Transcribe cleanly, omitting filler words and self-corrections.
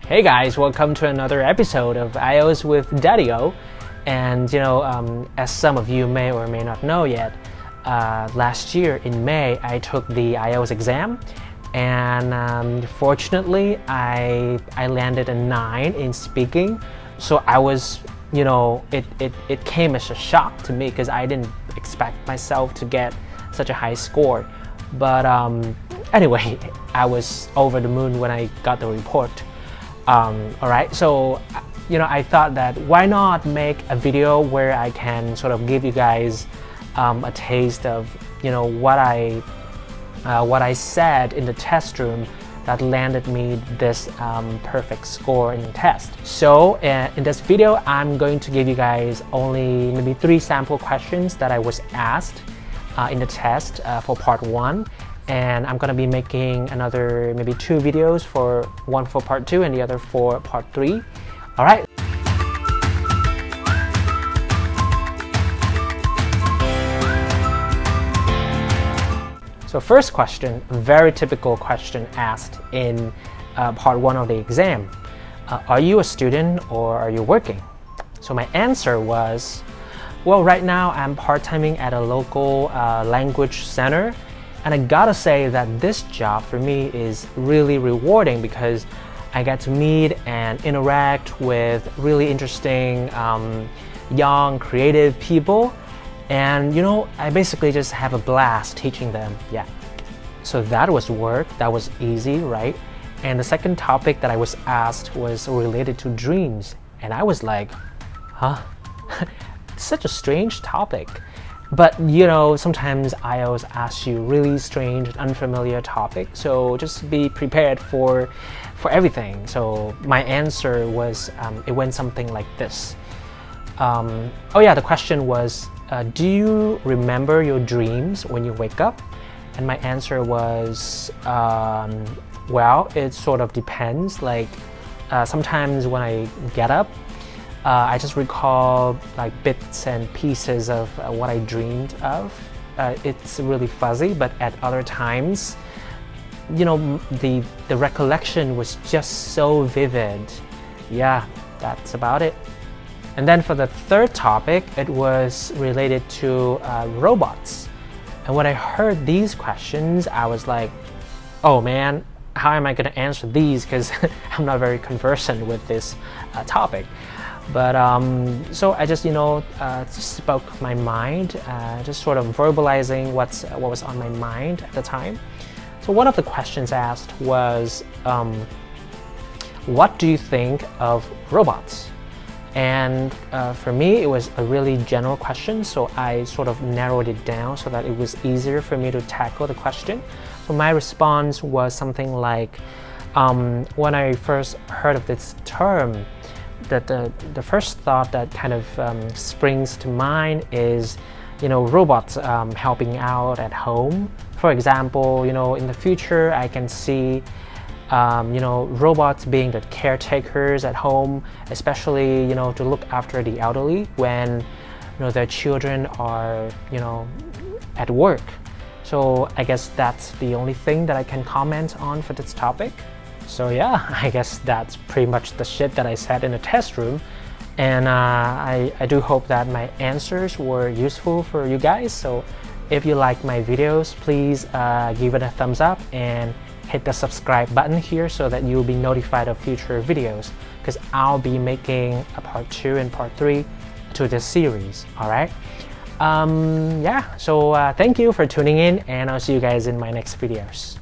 Hey guys, welcome to another episode of IELTS with Daddy-O. And as some of you may or may not know yet, last year in May I took the IELTS exam, and fortunately I landed a 9 in speaking. So I was, it came as a shock to me because I didn't expect myself to get such a high score. But anyway, I was over the moon when I got the report. Alright, so I thought that why not make a video where I can sort of give you guys a taste of what I said in the test room that landed me this perfect score in the test. So in this video I'm going to give you guys only maybe 3 sample questions that I was asked in the test for part 1. And I'm going to be making another maybe 2 videos, one for part 2 and the other for part 3. Alright. So first question, very typical question asked in part 1 of the exam. Are you a student or are you working? So my answer was, well, right now I'm part-timing at a local language center. And I gotta say that this job for me is really rewarding because I get to meet and interact with really interesting, young, creative people. And I basically just have a blast teaching them. Yeah. So that was work, that was easy, right? And the second topic that I was asked was related to dreams. And I was like, huh? Such a strange topic. But sometimes IELTS asks you really strange, unfamiliar topics, so just be prepared for everything. So my answer was, it went something like this. The question was, do you remember your dreams when you wake up? And my answer was, well, it sort of depends. Like sometimes when I get up, I just recall like bits and pieces of what I dreamed of. It's really fuzzy, but at other times, the recollection was just so vivid. Yeah, that's about it. And then for the third topic, it was related to robots. And when I heard these questions, I was like, oh man, how am I going to answer these? Because I'm not very conversant with this topic. But so I just spoke my mind, just sort of verbalizing what was on my mind at the time. So one of the questions asked was, what do you think of robots? And for me it was a really general question, so I sort of narrowed it down so that it was easier for me to tackle the question. So my response was something like, when I first heard of this term, that the first thought that kind of springs to mind is robots helping out at home. For example, in the future I can see robots being the caretakers at home, especially to look after the elderly when their children are at work. So I guess that's the only thing that I can comment on for this topic. So yeah, I guess that's pretty much the shit that I said in the test room. And I do hope that my answers were useful for you guys. So if you like my videos, please give it a thumbs up and hit the subscribe button here so that you'll be notified of future videos, because I'll be making a part 2 and part 3 to this series. Alright? So thank you for tuning in, and I'll see you guys in my next videos.